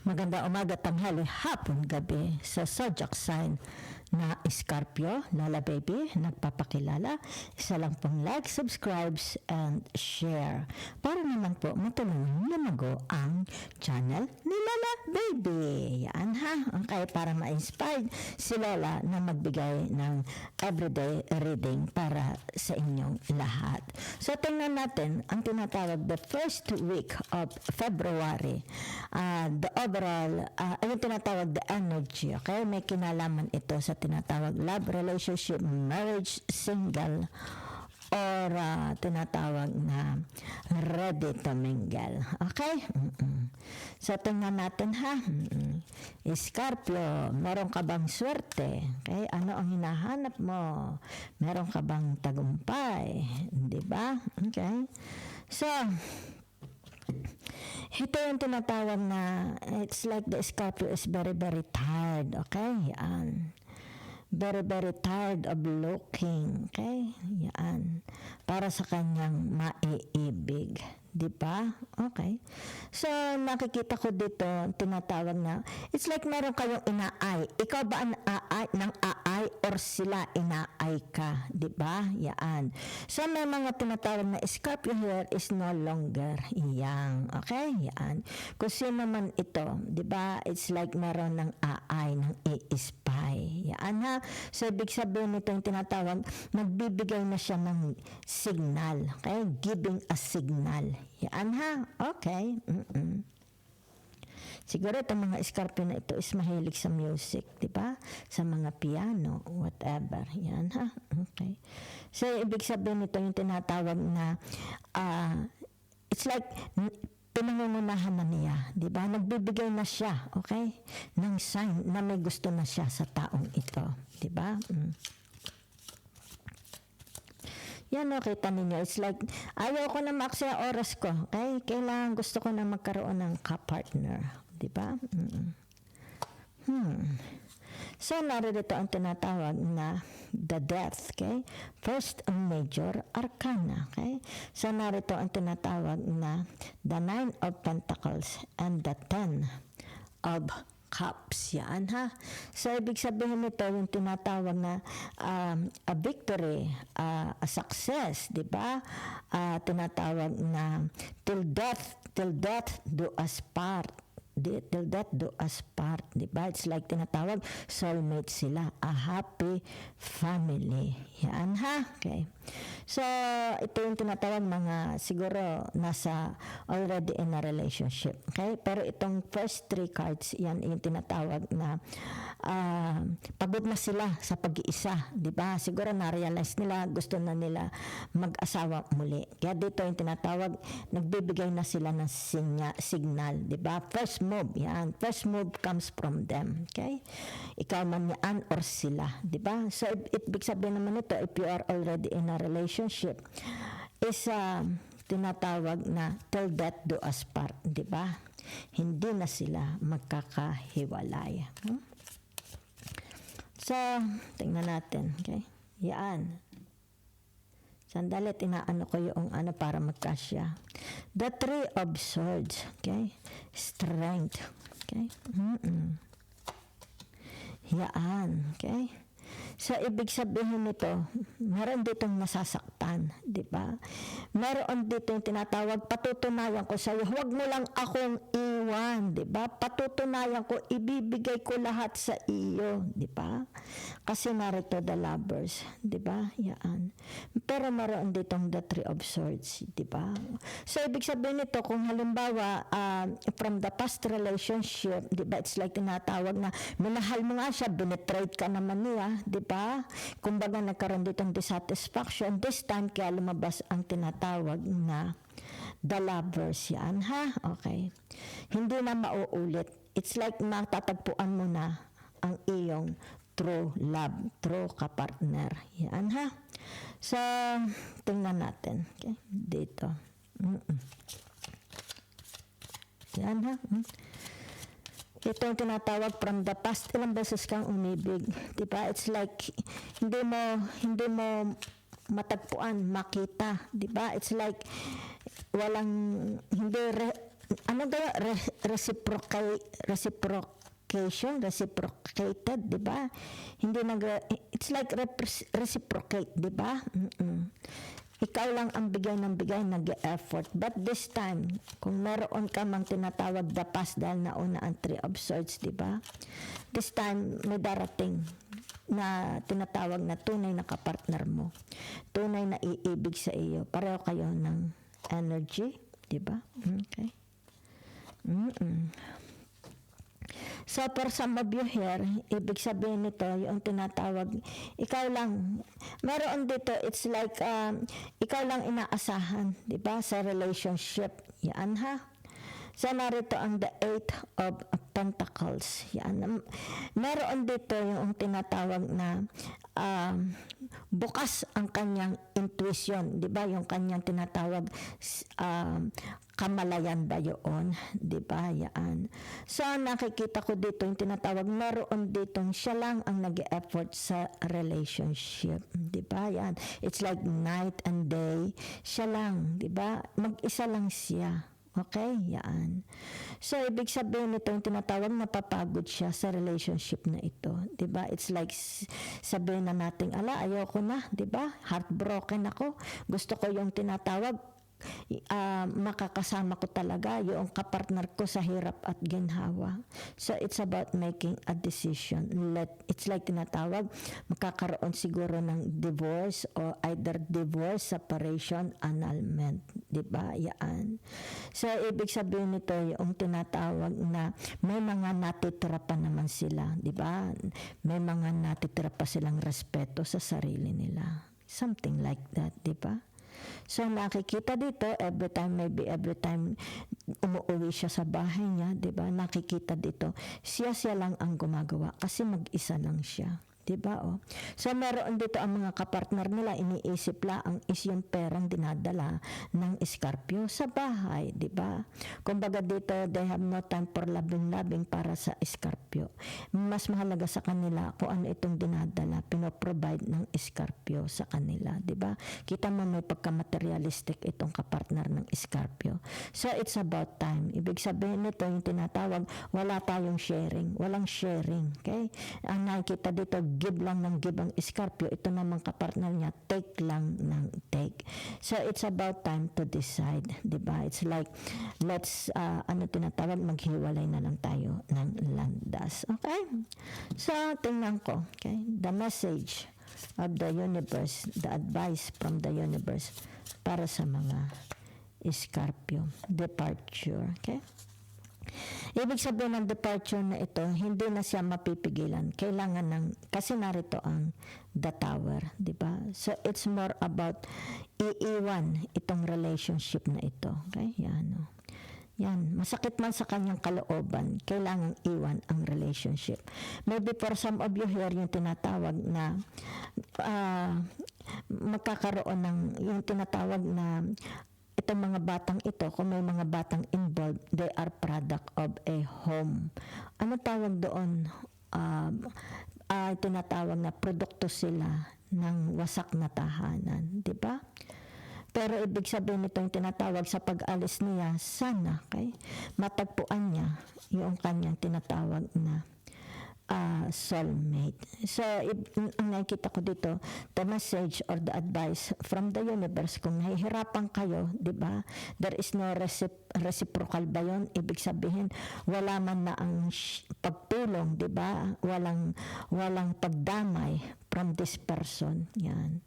Maganda umaga, tanghali, hapon, gabi sa zodiac sign na Scorpio, Lala Baby, nagpapakilala. Isa lang pong like, subscribes, and share. Para naman po matulungan lumago ang channel ni Lala Baby. Yan ha. Okay, para ma-inspired si Lola na magbigay ng everyday reading para sa inyong lahat. So, tingnan natin ang tinatawag the first week of February. The overall, yung tinatawag the energy, okay? May kinalaman ito sa tinatawag love, relationship, marriage, single, or tinatawag na ready to mingle. Okay? So, tingnan natin ha. Scorpio, meron ka bang swerte? Okay? Ano ang hinahanap mo? Meron ka bang tagumpay? Diba? Okay? So, ito yung tinatawag na it's like the Scorpio is very, very tired. Okay? Yan. Very, very tired of looking. Okay? Yan. Para sa kanyang maiibig. Di ba? Okay. So, nakikita ko dito, tinatawag na, it's like meron kayong inaay. Ikaw ba ang aay or sila inaay ka? Di ba? Yan. So, may mga tinatawag na Scorpio here is no longer young. Okay? Yan. Kung sino man ito, di ba? It's like meron ng aay, ng i-spy. Yan ha. So, ibig sabihin nito yung tinatawag, nagbibigay na siya ng signal. Okay? Giving a signal. Yan ha. Okay. Siguro itong mga Scorpio na ito is mahilig sa music, di ba? Sa mga piano, whatever. Yan ha. Okay. So, ibig sabihin nito yung tinatawag na it's like pinangungunahan na niya, di ba? Nagbibigay na siya, okay? Ng sign na may gusto na siya sa taong ito, di ba? Yan o, kita ninyo. It's like, ayaw ko na maksaya oras ko. Okay? Kailangan gusto ko na magkaroon ng ka-partner. Diba? So, narito ang tinatawag na the death. Okay? First major arcana. Okay? So, narito ang tinatawag na the 9 of Pentacles and the 10 of Cups. Yan ha. So, ibig sabihin nito yung tinatawag na a victory, a success, di ba? Tinatawag na till death do us part. Till death do us part, di ba? It's like tinatawag soulmate sila, a happy family. Yan ha. Okay. So, ito yung tinatawag mga siguro nasa already in a relationship. Okay? Pero itong first 3 cards, yan yung tinatawag na pagod na sila sa pag-iisa. Diba? Siguro na-realize nila, gusto na nila mag-asawa muli. Kaya dito yung tinatawag, nagbibigay na sila ng signal. Diba? First move. Yan. First move comes from them. Okay? Ikaw man yan or sila. Diba? So, ibig sabihin naman ito, if you are already in a relationship, is tinatawag na till death do us part, di ba? Hindi na sila magkakahiwalay. So, tingnan natin, okay? Yan. Sandali, tinaano ko yung para magkasya. The 3 of Swords, okay? Strength, okay? Yan, okay? So, ibig sabihin nito, meron ditong nasasaktan, di ba? Meron dito yung tinatawag, patutunayan ko sa'yo, huwag mo lang akong iwan, di ba? Patutunayan ko, ibibigay ko lahat sa iyo, di ba? Kasi narito the lovers, di ba? Yan. Pero meron ditong the 3 of Swords, di ba? So, ibig sabihin nito, kung halimbawa, from the past relationship, di ba? It's like tinatawag na, minahal mo nga siya, binitrade ka naman niya, di ba? Kumbaga nagkaroon ditong dissatisfaction. This time, kaya lumabas ang tinatawag na the lovers. Yan, ha? Okay. Hindi na mauulit. It's like matatagpuan mo na ang iyong true love, true kapartner. Yan, ha? So, tingnan natin. Okay? Dito. Yan, ha? Ito yung tinatawag from the past. Ilang beses kang umibig. Diba? It's like, hindi mo matagpuan, makita. Diba? It's like, hindi ano ba, reciprocated, di ba? Hindi it's like reciprocate, di ba? Ikaw lang ang bigay ng bigay, nag-effort. But this time, kung meron ka mang tinatawag the past dahil nauna ang Three of Swords, di ba? This time, may darating na tinatawag na tunay na kapartner mo. Tunay na iibig sa iyo. Pareho kayo ng energy, di ba? Okay. So, for some of you here, ibig sabihin nito, yung tinatawag, ikaw lang, meron dito, it's like, ikaw lang inaasahan, di ba, sa relationship. Yan ha. So, narito ang the Eight of Pentacles. Yan. Meron dito yung tinatawag na bukas ang kanyang intuition, di ba? Yung kanyang tinatawag kamalayan ba yun? Di ba? Yan. So, nakikita ko dito yung tinatawag, meron ditong siya lang ang nag-effort sa relationship. Di ba? Yan. It's like night and day. Siya lang. Di ba? Mag-isa lang siya. Okay? Yan. So, ibig sabihin nito yung tinatawag napapagod siya sa relationship na ito. Diba? It's like sabihin na natin, ayoko na. Diba? Heartbroken ako. Gusto ko yung tinatawag, makakasama ko talaga yung kapartner ko sa hirap at ginhawa. So, it's about making a decision. It's like tinatawag, makakaroon siguro ng divorce or either divorce, separation, annulment. Diba? Yan. So, ibig sabihin nito yung tinatawag na may mga natitira pa naman sila. Diba? May mga natitira pa silang respeto sa sarili nila. Something like that. Diba? So, nakikita dito, every time umuwi siya sa bahay niya, diba? Nakikita dito, siya lang ang gumagawa kasi mag-isa lang siya. Diba? Oh? So, meron dito ang mga kapartner nila, iniisip lang is yung perang dinadala ng Scorpio sa bahay. Diba? Kumbaga dito, they have no time for labing-labing para sa Scorpio. Mas mahalaga sa kanila kung ano itong dinadala, pinoprovide ng Scorpio sa kanila. Diba? Kita mo may pagka-materialistic itong kapartner ng Scorpio. So, it's about time. Ibig sabihin nito, yung tinatawag, wala tayong sharing. Walang sharing. Okay? Ang nakikita dito, give lang ng give ang Scorpio. Ito namang kapartner niya, take lang ng take. So, it's about time to decide. Diba? It's like, let's, tinatawag, maghiwalay na lang tayo ng landas. Okay? So, tingnan ko. Okay? The message of the universe, the advice from the universe para sa mga Scorpio. Departure. Okay? Ibig sabihin ng departure na ito, hindi na siya mapipigilan. Kailangan kasi narito ang the tower, di ba? So, it's more about iiwan itong relationship na ito. Okay? Yan, oh. Yan. Masakit man sa kanyang kalooban, kailangang iwan ang relationship. Maybe for some of you here, yung tinatawag na magkakaroon ng, yung tinatawag na itong mga batang ito, kung may mga batang involved, they are product of a home. Ano tawag doon? Tinatawag na produkto sila ng wasak na tahanan. Diba? Pero ibig sabihin nito yung tinatawag sa pag-alis niya, sana matagpuan niya yung kanyang tinatawag na soulmate. So, ang nakikita ko dito, the message or the advice from the universe, kung nahihirapan kayo, di ba? There is no reciprocal ba yun? Ibig sabihin, wala man na ang pagtulong, di ba? Walang pagdamay from this person. Yan.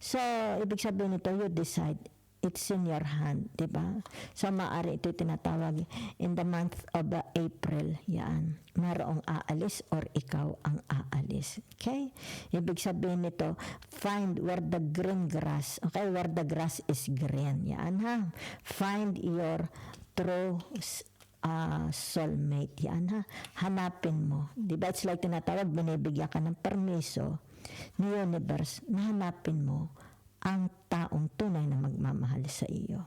So, ibig sabihin nito, you decide. It's in your hand, di ba? So, maaari ito tinatawag in the month of April. Yan. Mayroong aalis or ikaw ang aalis. Okay? Ibig sabihin nito, find where the green grass. Okay? Where the grass is green. Yan ha. Find your true soulmate. Yan ha. Hanapin mo. Di ba? It's like tinatawag, binibigyan ka ng permiso ni universe na hanapin mo ang taong tunay na magmamahal sa iyo.